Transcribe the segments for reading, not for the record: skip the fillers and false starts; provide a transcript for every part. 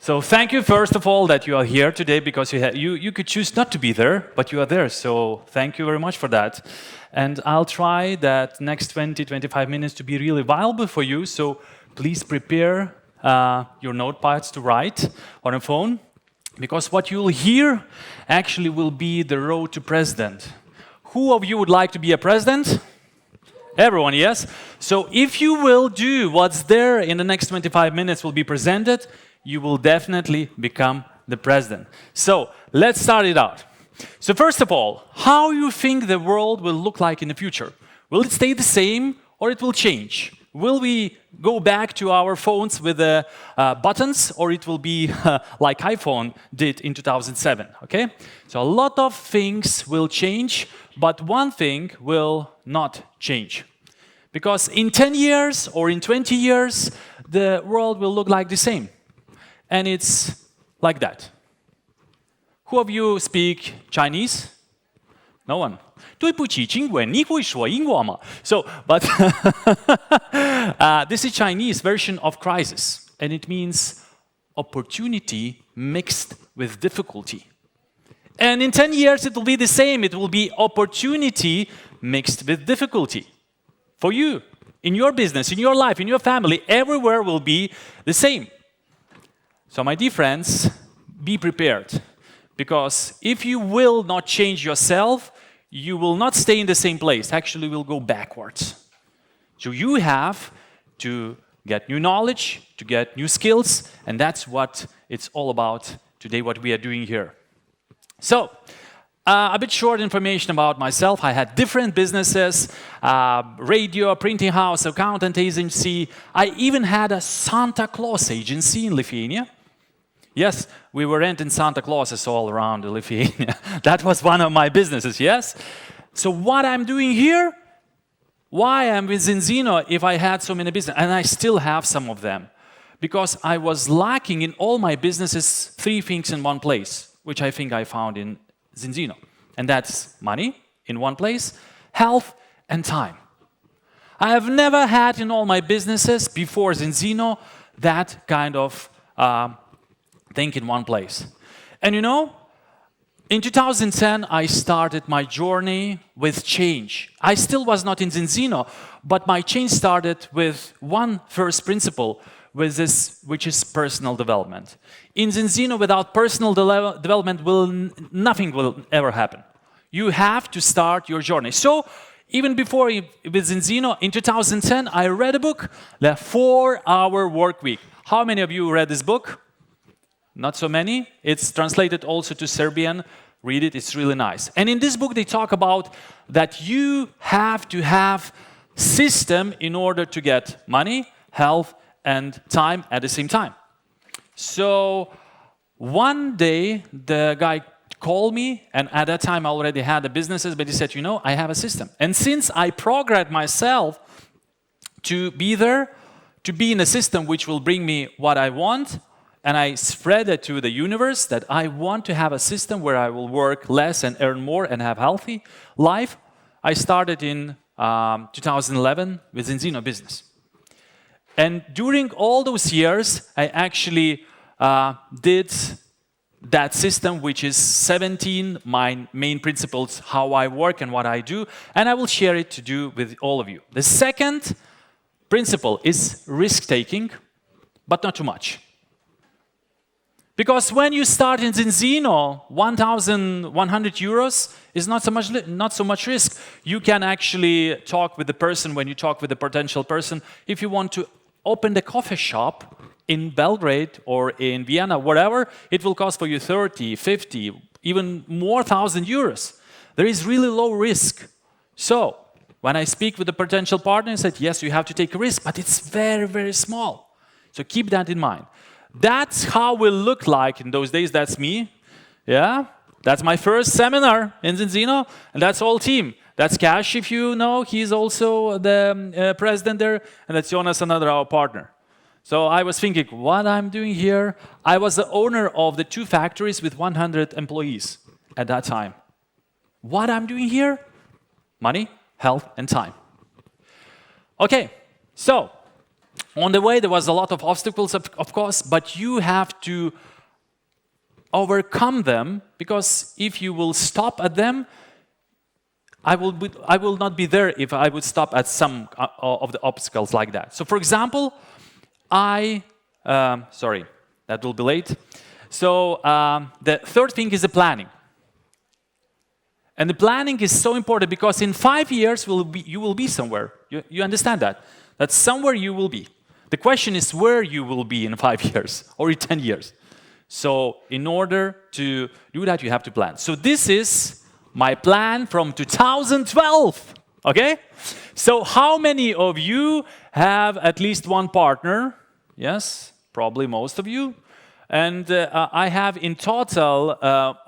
So thank you, first of all, that you are here today, because you could choose not to be there, but you are there. So thank you very much for that. And I'll try that next 20-25 minutes to be really valuable for you. So please prepare your notepads to write on a phone, because what you'll hear actually will be the road to president. Who of you would like to be a president? Everyone, yes? So if you will do what's there in the next 25 minutes will be presented, you will definitely become the president. So let's start it out. So first of all, how you think the world will look like in the future? Will it stay the same or it will change? Will we go back to our phones with the buttons, or it will be like iPhone did in 2007, okay? So a lot of things will change, but one thing will not change. Because in 10 years or in 20 years, the world will look like the same. And it's like that. Who of you speak Chinese? No one. 对不起，请问你会说英文吗? So, but this is Chinese version of crisis, and it means opportunity mixed with difficulty. And in 10 years, it will be the same. It will be opportunity mixed with difficulty. For you, in your business, in your life, in your family, everywhere will be the same. So my dear friends, be prepared, because if you will not change yourself, you will not stay in the same place. Actually, you will go backwards. So you have to get new knowledge, to get new skills, and that's what it's all about today, what we are doing here. So, a bit short information about myself. I had different businesses, radio, printing house, accountant agency. I even had a Santa Claus agency in Lithuania. Yes, we were renting Santa Clauses all around Lithuania. That was one of my businesses, yes? So what I'm doing here, why I'm with Zinzino if I had so many businesses, and I still have some of them, because I was lacking in all my businesses 3 things in one place, which I think I found in Zinzino. And that's money in one place, health, and time. I have never had in all my businesses before Zinzino that kind of thing in one place. And you know, in 2010, I started my journey with change. I still was not in Zinzino, but my change started with one first principle, with this, which is personal development. In Zinzino, without personal development, nothing will ever happen. You have to start your journey. So, even before with Zinzino, in 2010, I read a book, The 4-Hour Work Week. How many of you read this book? Not so many. It's translated also to Serbian. Read it, it's really nice. And in this book, they talk about that you have to have system in order to get money, health, and time at the same time. So one day, the guy called me, and at that time I already had the businesses, but he said, you know, I have a system. And since I programmed myself to be there, to be in a system which will bring me what I want, and I spread it to the universe that I want to have a system where I will work less and earn more and have healthy life, I started in 2011 with Zinzino business. And during all those years, I actually did that system, which is 17 my main principles, how I work and what I do, and I will share it to do with all of you. The second principle is risk-taking, but not too much. Because when you start in Zinzino, 1,100 euros is not so much risk. You can actually talk with the person when you talk with the potential person. If you want to open the coffee shop in Belgrade or in Vienna, whatever, it will cost for you 30, 50, even more thousand euros. There is really low risk. So, when I speak with the potential partner, I said, yes, you have to take a risk, but it's very, very small. So keep that in mind. That's how we look like in those days. That's me. Yeah, that's my first seminar in Zinzino, and that's all team. That's Cash, if you know. He's also the president there, and that's Jonas, our partner. So I was thinking, what I'm doing here? I was the owner of the 2 factories with 100 employees at that time. What I'm doing here? Money, health, and time. Okay, so On the way, there was a lot of obstacles, of course, but you have to overcome them, because if you will stop at them, I will not be there if I would stop at some of the obstacles like that. So, for example, sorry, that will be late. So, the third thing is the planning. And the planning is so important because in 5 years you will be somewhere. You understand that? That somewhere you will be. The question is where you will be in 5 years or in 10 years. So in order to do that, you have to plan. So this is my plan from 2012. Okay? So how many of you have at least one partner? Yes, probably most of you. And I have in total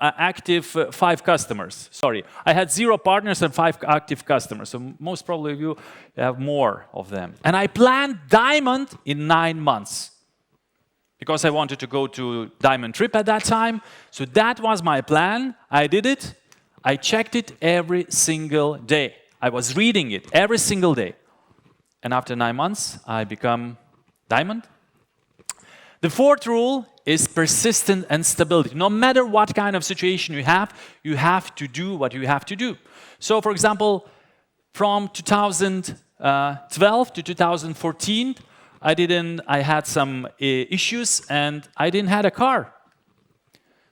active 5 customers. Sorry, I had 0 partners and 5 active customers. So most probably of you have more of them. And I planned Diamond in 9 months because I wanted to go to Diamond trip at that time. So that was my plan. I did it. I checked it every single day. I was reading it every single day. And after 9 months, I become Diamond. The fourth rule is persistence and stability. No matter what kind of situation you have to do what you have to do. So, for example, from 2012 to 2014, I had some issues and I didn't have a car.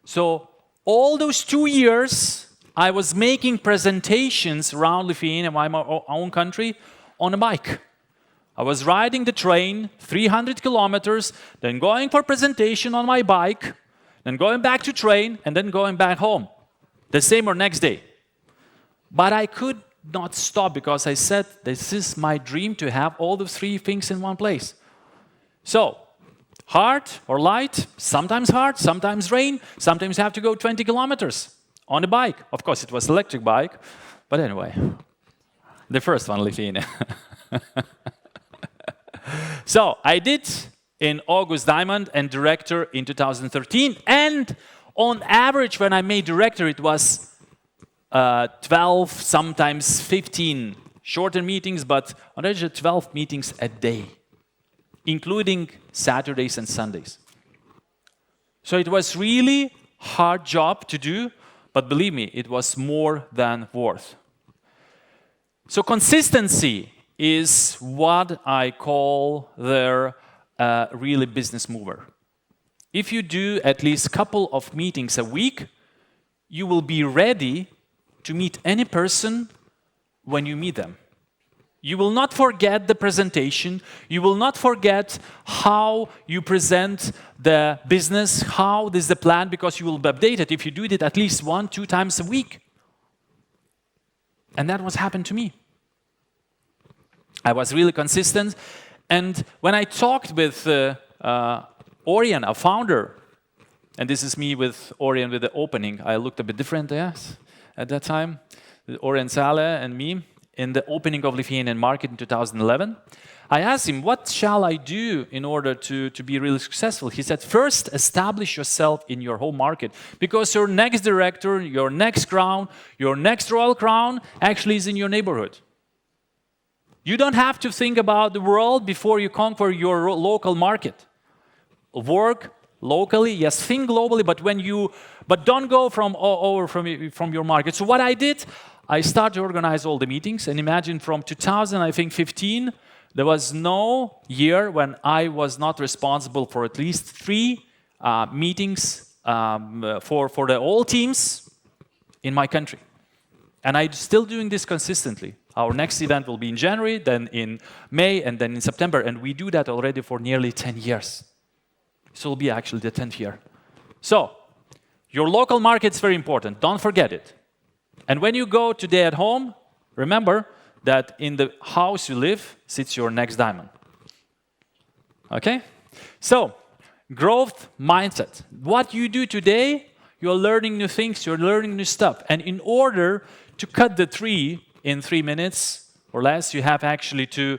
So, all those 2 years, I was making presentations around Lithuania, my own country, on a bike. I was riding the train 300 kilometers, then going for presentation on my bike, then going back to train, and then going back home. The same or next day. But I could not stop because I said, this is my dream to have all the 3 things in one place. So, hard or light, sometimes hard, sometimes rain, sometimes you have to go 20 kilometers on a bike. Of course, it was an electric bike, but anyway, the first one, Lithuania. So I did in August Diamond and Director in 2013. And on average, when I made Director, it was 12, sometimes 15 shorter meetings, but on average 12 meetings a day, including Saturdays and Sundays. So it was really hard job to do, but believe me, it was more than worth. So consistency is what I call the really business mover. If you do at least a couple of meetings a week, you will be ready to meet any person when you meet them. You will not forget the presentation. You will not forget how you present the business, how is the plan, because you will be updated if you do it at least 1-2 times a week. And that was happened to me. I was really consistent. And when I talked with Orion, a founder, and this is me with Orion with the opening, I looked a bit different, yes, at that time, Orion Sale and me, in the opening of Lithuanian market in 2011. I asked him, what shall I do in order to be really successful? He said, first, establish yourself in your home market, because your next director, your next crown, your next royal crown actually is in your neighborhood. You don't have to think about the world before you conquer your local market. Work locally, yes, think globally, but don't go from your market. So what I did, I started to organize all the meetings, and imagine from 2015, there was no year when I was not responsible for at least 3 meetings for the all teams in my country. And I'm still doing this consistently. Our next event will be in January, then in May, and then in September. And we do that already for nearly 10 years. So it will be actually the 10th year. So, your local market is very important. Don't forget it. And when you go today at home, remember that in the house you live sits your next diamond. Okay? So, growth mindset. What you do today, you're learning new things, you're learning new stuff. And in order to cut the tree in 3 minutes or less, you have actually to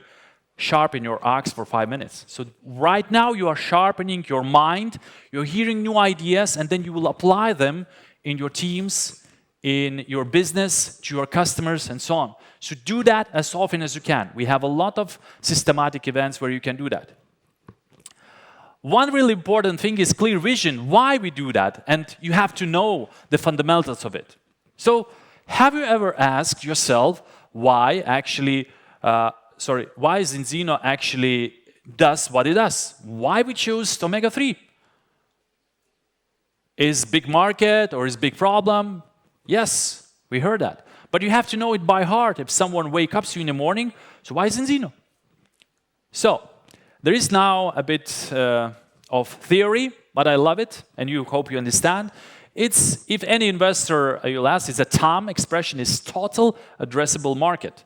sharpen your axe for 5 minutes. So right now you are sharpening your mind, you're hearing new ideas, and then you will apply them in your teams, in your business, to your customers, and so on. So do that as often as you can. We have a lot of systematic events where you can do that. one really important thing is clear vision, why we do that, and you have to know the fundamentals of it. So, have you ever asked yourself why why Zinzino actually does what it does? Why we chose omega-3? Is big market or is big problem? Yes, we heard that. But you have to know it by heart if someone wakes up to you in the morning. So why Zinzino? So, there is now a bit of theory, but I love it, and you hope you understand. It's, if any investor you'll ask, it's a TAM expression, is total addressable market.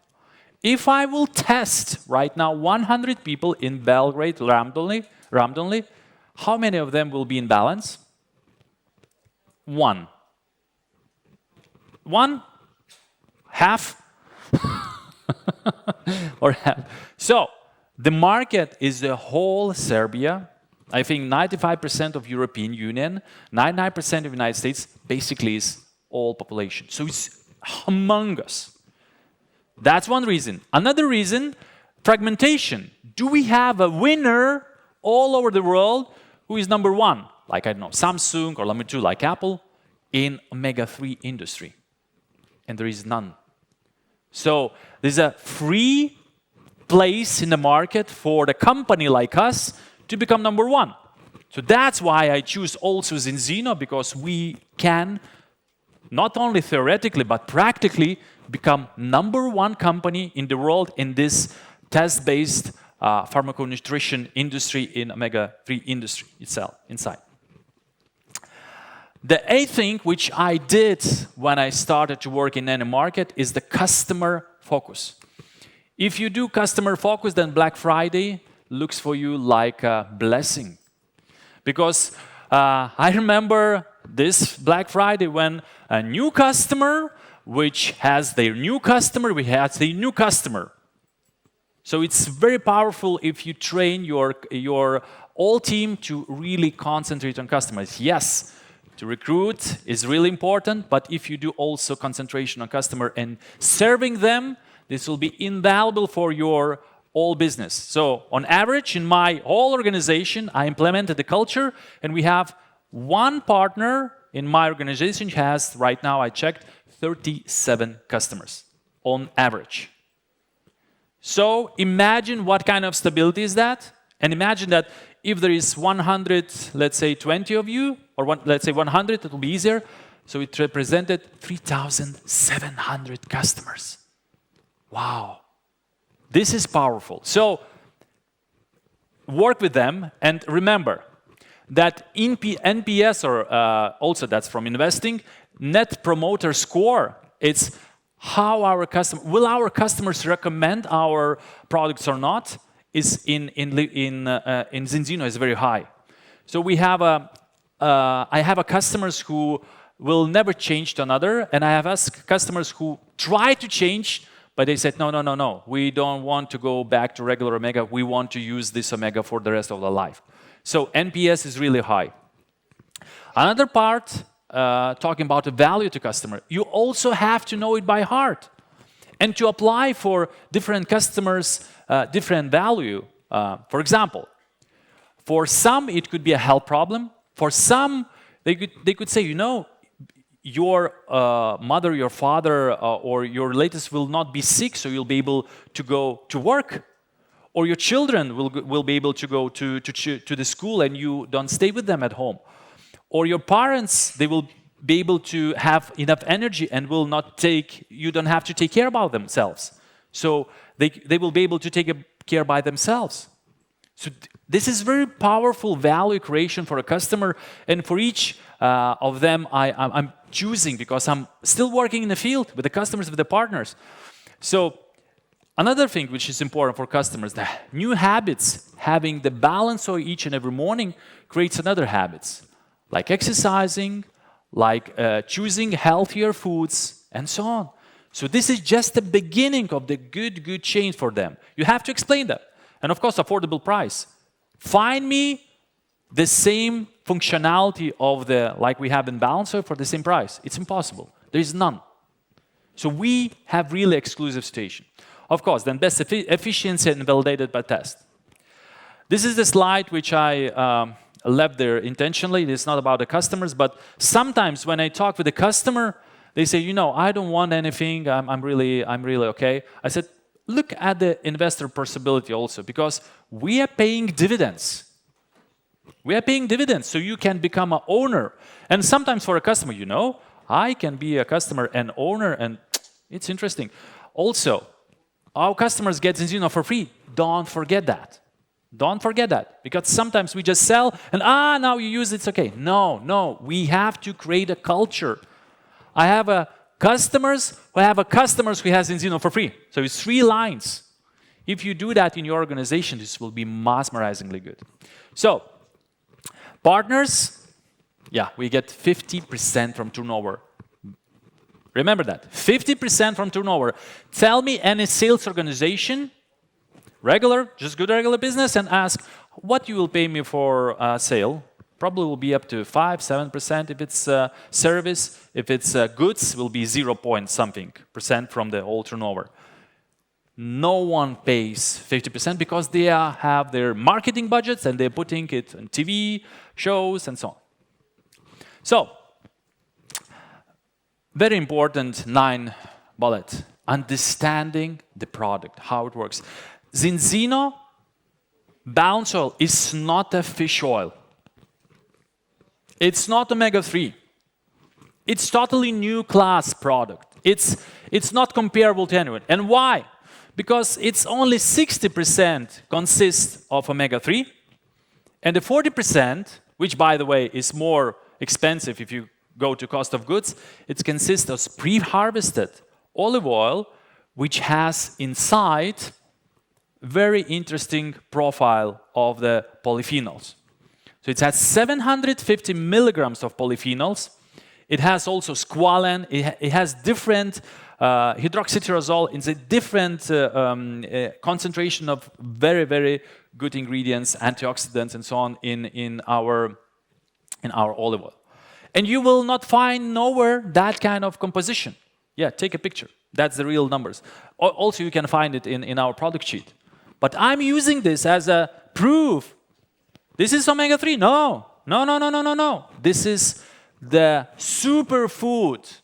If I will test right now 100 people in Belgrade randomly, how many of them will be in balance? One. One? Half? Or half. So, the market is the whole Serbia. I think 95% of European Union, 99% of United States, basically is all population. So it's humongous. That's one reason. Another reason, fragmentation. Do we have a winner all over the world who is number one? Like, I don't know, Samsung, or number two, like Apple, in omega-3 industry. And there is none. So there's a free place in the market for the company like us to become number one. So that's why I choose also Zinzino, because we can not only theoretically but practically become number one company in the world in this test-based pharmaconutrition industry, in omega-3 industry itself, inside. The eighth thing which I did when I started to work in any market is the customer focus. If you do customer focus, then Black Friday looks for you like a blessing. Because I remember this Black Friday when a new customer, which has their new customer, we had the new customer. So it's very powerful if you train your whole team to really concentrate on customers. Yes, to recruit is really important, but if you do also concentration on customer and serving them, this will be invaluable for your whole business. So on average, in my whole organization, I implemented the culture, and we have one partner in my organization who has, right now I checked, 37 customers on average. So imagine what kind of stability is that, and imagine that if there is 100, let's say 20 of you, or let's say 100, it will be easier. So it represented 3,700 customers. Wow, this is powerful. So work with them, and remember that NPS, or also that's from investing, Net Promoter Score, it's how our will our customers recommend our products or not, is in Zinzino is very high. So we have I have customers who will never change to another, and I have customers who try to change, but they said, no, we don't want to go back to regular omega, we want to use this omega for the rest of their life. So NPS is really high. Another part, talking about the value to customer, you also have to know it by heart. And to apply for different customers, different value. For example, for some it could be a health problem. For some, they could say, you know, your mother, your father, or your relatives will not be sick, so you'll be able to go to work. Or your children will be able to go to the school and you don't stay with them at home. Or your parents, they will be able to have enough energy and will not you don't have to take care about themselves. So they will be able to take care by themselves. So this is very powerful value creation for a customer, and for each of them I'm choosing, because I'm still working in the field with the customers, with the partners. So another thing which is important for customers, the new habits, having the balance of each and every morning creates another habits, like exercising, like choosing healthier foods, and so on. So this is just the beginning of the good change for them. You have to explain that. And of course, affordable price. Find me the same functionality of like we have in Balancer for the same price. It's impossible. There is none. So we have really exclusive situation. Of course, then best efficiency and validated by test. This is the slide which I left there intentionally. It's not about the customers, but sometimes when I talk with the customer, they say, you know, I don't want anything. I'm really okay. I said, look at the investor possibility also, because we are paying dividends. We are paying dividends, so you can become an owner. And sometimes for a customer, you know, I can be a customer and owner, and it's interesting. Also, our customers get Zinzino for free. Don't forget that. Don't forget that, because sometimes we just sell and now you use it, it's okay. No, we have to create a culture. I have customers who have Zinzino for free. So it's 3 lines. If you do that in your organization, this will be mesmerizingly good. So, partners, yeah, we get 50% from turnover. Remember that, 50% from turnover. Tell me any sales organization, just good regular business, and ask what you will pay me for sale. Probably will be up to 5-7% if it's service. If it's goods, will be 0 point something % from the whole turnover. No one pays 50% because they have their marketing budgets and they're putting it on TV shows and so on. So, very important 9 bullet: understanding the product, how it works. Zinzino balance oil is not a fish oil. It's not omega-3. It's totally new class product. It's not comparable to anyone. And why? Because it's only 60% consists of omega-3, and the 40%, which by the way is more expensive if you go to cost of goods, it consists of pre-harvested olive oil, which has inside very interesting profile of the polyphenols. So it has 750 milligrams of polyphenols. It has also squalane. It has different hydroxytyrosol. It's a different concentration of very, very good ingredients, antioxidants, and so on in our olive oil. And you will not find nowhere that kind of composition. Yeah, take a picture. That's the real numbers. Also, you can find it in our product sheet. But I'm using this as a proof. This is omega-3. No. This is the superfood,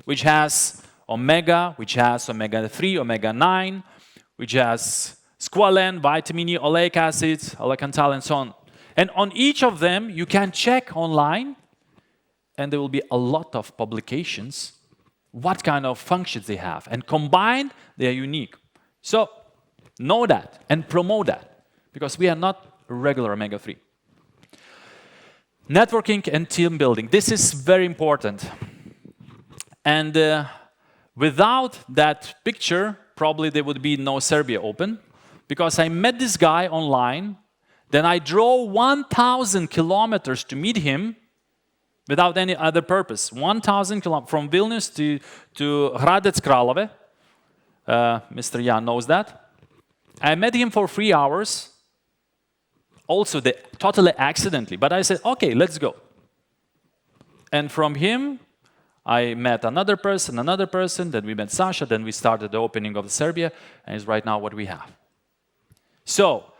which has omega, which has omega-3, omega-9, which has squalane, vitamin E, oleic acid, oleicanthal, and so on. And on each of them, you can check online, and there will be a lot of publications, what kind of functions they have. And combined, they are unique. So, know that and promote that, because we are not regular omega-3. Networking and team building. This is very important. And without that picture, probably there would be no Serbia Open, because I met this guy online, then I drove 1,000 kilometers to meet him without any other purpose. 1,000 kilometers from Vilnius to Hradec Kralove. Mr. Jan knows that. I met him for 3 hours. Also, totally accidentally. But I said, okay, let's go. And from him, I met another person, then we met Sasha, then we started the opening of Serbia, and it's right now what we have. So,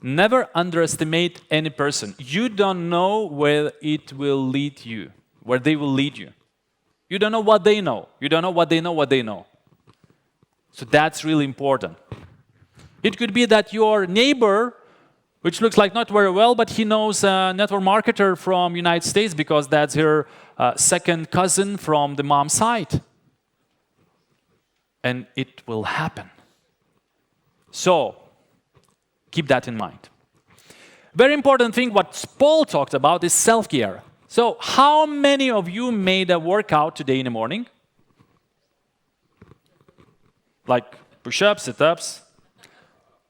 never underestimate any person. You don't know where it will lead you, where they will lead you. You don't know what they know. You don't know what they know. So that's really important. It could be that your neighbor, which looks like not very well, but he knows a network marketer from United States because that's her second cousin from the mom's side. And it will happen. So, keep that in mind. Very important thing, what Paul talked about, is self-care. So, how many of you made a workout today in the morning? Like push-ups, sit-ups?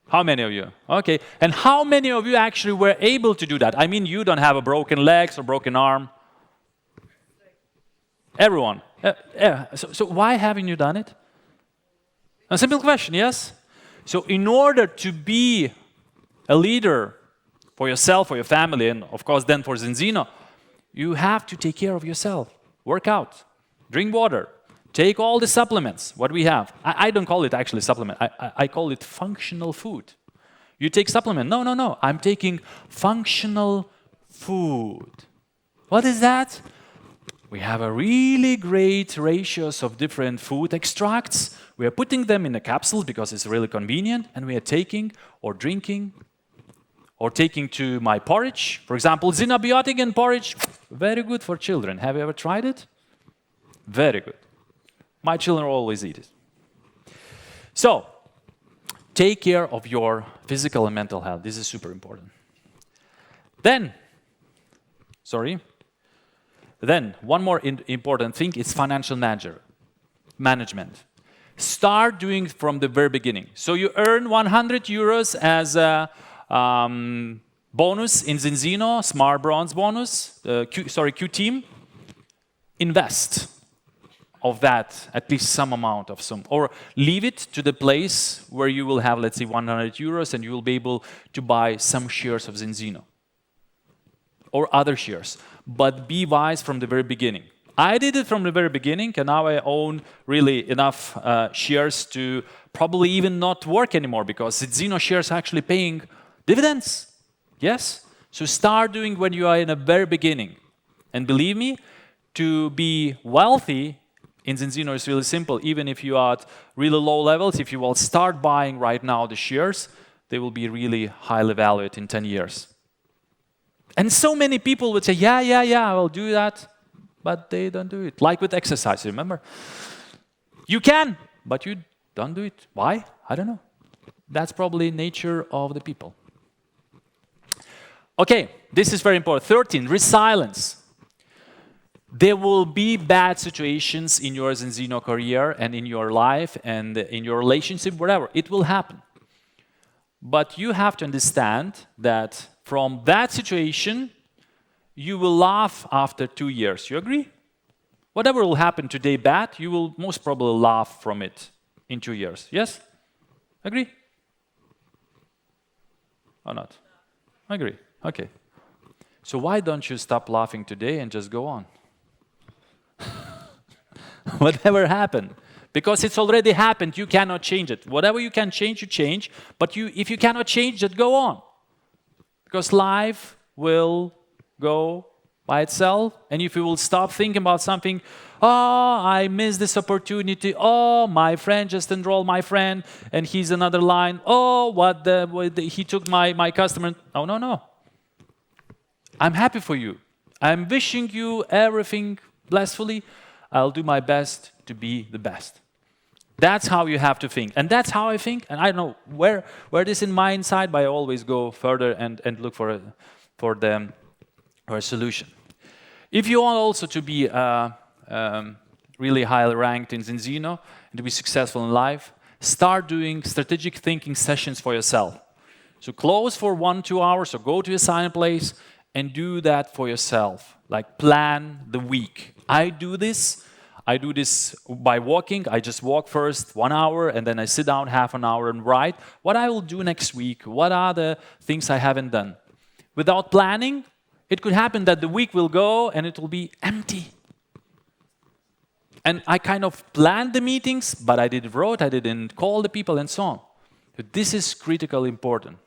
How many of you? Okay. And how many of you actually were able to do that? I mean, you don't have a broken legs or broken arm. Everyone. So why haven't you done it? A simple question, yes? So in order to be a leader for yourself, for your family, and of course then for Zinzino, you have to take care of yourself. Work out. Drink water. Take all the supplements, what we have. I don't call it actually supplement. I call it functional food. You take supplement. No, no, no. I'm taking functional food. What is that? We have a really great ratios of different food extracts. We are putting them in a capsule because it's really convenient, and we are taking or drinking or taking to my porridge. For example, xenobiotic in porridge, very good for children. Have you ever tried it? Very good. My children always eat it. So, take care of your physical and mental health. This is super important. Then, one more important thing is financial management. Start doing from the very beginning. So you earn 100 euros as a bonus in Zinzino, Smart Bronze bonus, Q team. Invest of that, at least some amount of some, or leave it to the place where you will have, let's say, 100 euros and you will be able to buy some shares of Zinzino or other shares. But be wise from the very beginning. I did it from the very beginning, and now I own really enough shares to probably even not work anymore because Zinzino shares are actually paying dividends. Yes? So start doing when you are in the very beginning. And believe me, to be wealthy in Zinzino is really simple. Even if you are at really low levels, if you will start buying right now the shares, they will be really highly valued in 10 years. And so many people would say, yeah, I will do that, but they don't do it. Like with exercise, remember? You can, but you don't do it. Why? I don't know. That's probably nature of the people. Okay, this is very important. 13, resilience. There will be bad situations in your Zinzino career and in your life and in your relationship, whatever. It will happen. But you have to understand that from that situation, you will laugh after 2 years. You agree? Whatever will happen today bad, you will most probably laugh from it in 2 years. Yes? Agree? Or not? Agree. Okay. So why don't you stop laughing today and just go on? Whatever happened. Because it's already happened, you cannot change it. Whatever you can change, you change. But if you cannot change it, go on. Because life will go by itself. And if you will stop thinking about something, oh, I missed this opportunity. Oh, my friend just enrolled my friend, and he's another line. Oh, he took my customer. Oh, no. I'm happy for you. I'm wishing you everything blissfully. I'll do my best to be the best. That's how you have to think. And that's how I think. And I don't know where it is in my inside, but I always go further and look for a solution. If you want also to be really highly ranked in Zinzino and to be successful in life, start doing strategic thinking sessions for yourself. So close for 1-2 hours or go to a silent place and do that for yourself. Like plan the week. I do this by walking. I just walk first 1 hour and then I sit down half an hour and write what I will do next week. What are the things I haven't done? Without planning, it could happen that the week will go and it will be empty. And I kind of planned the meetings, but I didn't call the people and so on. But this is critically important.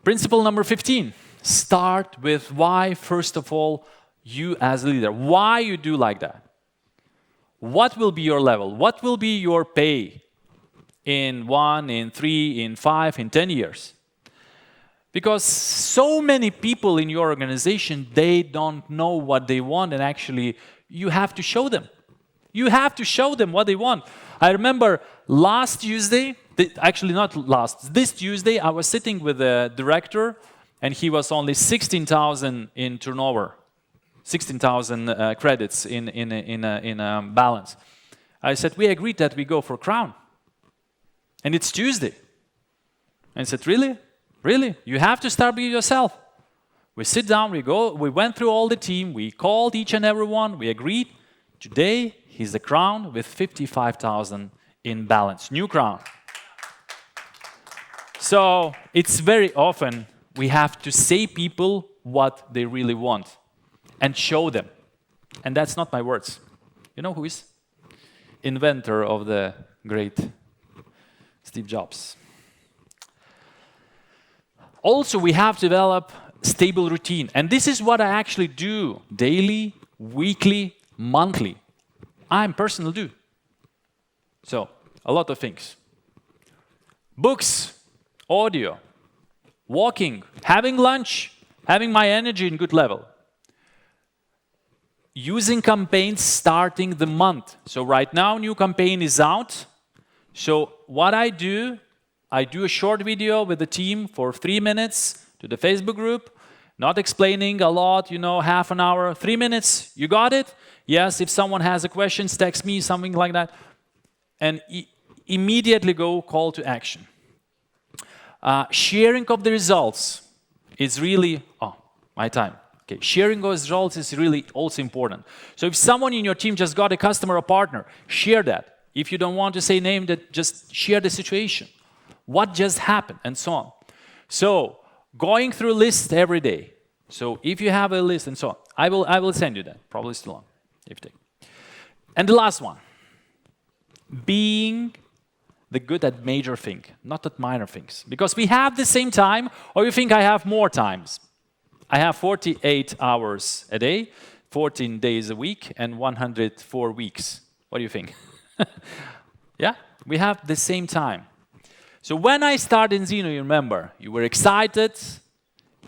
Principle number 15. Start with why, first of all, you as a leader. Why you do like that? What will be your level? What will be your pay in 1, in 3, in 5, in 10 years? Because so many people in your organization, they don't know what they want, and actually you have to show them. You have to show them what they want. I remember last Tuesday, actually not last, this Tuesday, I was sitting with a director and he was only 16,000 in turnover, 16,000 credits in balance. I said, we agreed that we go for crown. And it's Tuesday. And I said, really? Really? You have to start with yourself. We sit down, we went through all the team, we called each and every one, we agreed. Today, he's the crown with 55,000 in balance. New crown. So it's very often we have to say people what they really want and show them. And that's not my words. You know who is? Inventor of the great Steve Jobs. Also, we have to develop stable routine. And this is what I actually do daily, weekly, monthly. I personally do. So, a lot of things. Books, audio, walking, having lunch, having my energy in good level. Using campaigns starting the month. So right now, new campaign is out. So what I do a short video with the team for 3 minutes to the Facebook group, not explaining a lot, half an hour, 3 minutes, you got it? Yes, if someone has a question, text me, something like that. And immediately go call to action. Sharing of the results is really, my time. Okay, sharing those results is really also important. So if someone in your team just got a customer or partner, share that. If you don't want to say name, that just share the situation. What just happened and so on. So going through lists every day. So if you have a list and so on, I will send you that. Probably still on. If you take. And the last one. Being the good at major thing, not at minor things. Because we have the same time, or you think I have more times. I have 48 hours a day, 14 days a week, and 104 weeks. What do you think? Yeah, we have the same time. So when I started Zinzino, you remember, you were excited,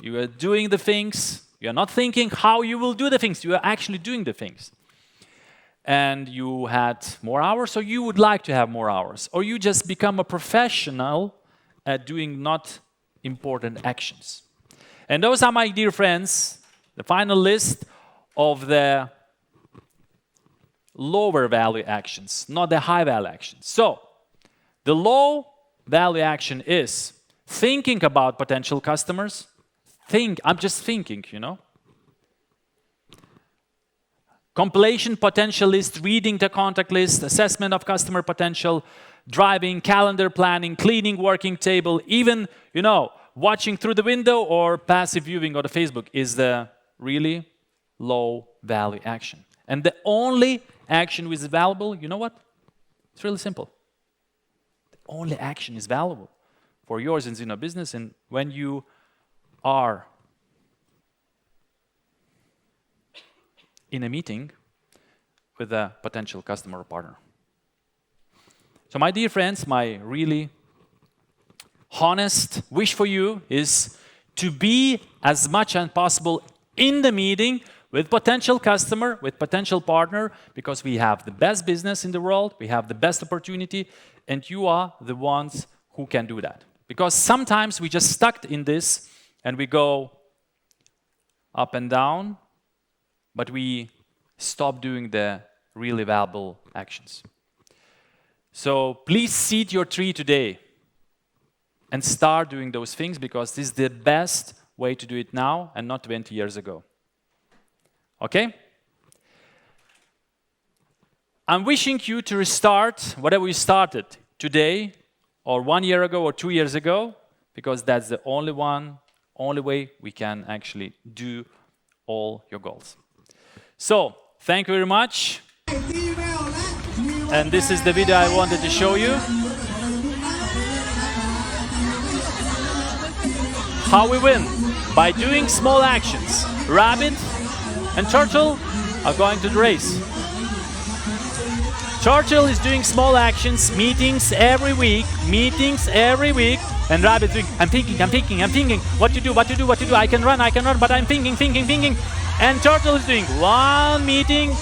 you were doing the things, you are not thinking how you will do the things, you are actually doing the things. And you had more hours, or you would like to have more hours, or you just become a professional at doing not important actions. And those are, my dear friends, the final list of the lower value actions, not the high value actions. So, the low value action is thinking about potential customers. I'm just thinking, Compilation potential list, reading the contact list, assessment of customer potential, driving, calendar planning, cleaning working table, even, watching through the window or passive viewing on the Facebook is the really low value action. And the only action which is valuable, you know what? It's really simple. The only action is valuable for yours in Zinzino business and when you are in a meeting with a potential customer or partner. So my dear friends, my really honest wish for you is to be as much as possible in the meeting with potential customer, with potential partner, because we have the best business in the world, we have the best opportunity, and you are the ones who can do that. Because sometimes we just stuck in this and we go up and down, but we stop doing the really valuable actions. So please seed your tree today and start doing those things because this is the best way to do it now and not 20 years ago. Okay? I'm wishing you to restart whatever you started today or 1 year ago or 2 years ago because that's the only way we can actually do all your goals. So, thank you very much. And this is the video I wanted to show you. How we win? By doing small actions. Rabbit and Churchill are going to the race. Churchill is doing small actions, meetings every week, and Rabbit doing, I'm thinking, what to do, I can run, but I'm thinking. And Churchill is doing one meeting,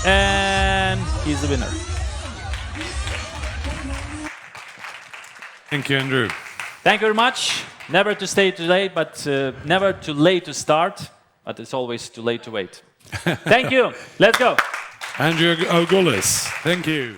and he's the winner. Thank you, Andrew. Thank you very much. Never to stay too late, but never too late to start, but it's always too late to wait. Thank you. Let's go. Andrew Augulis, thank you.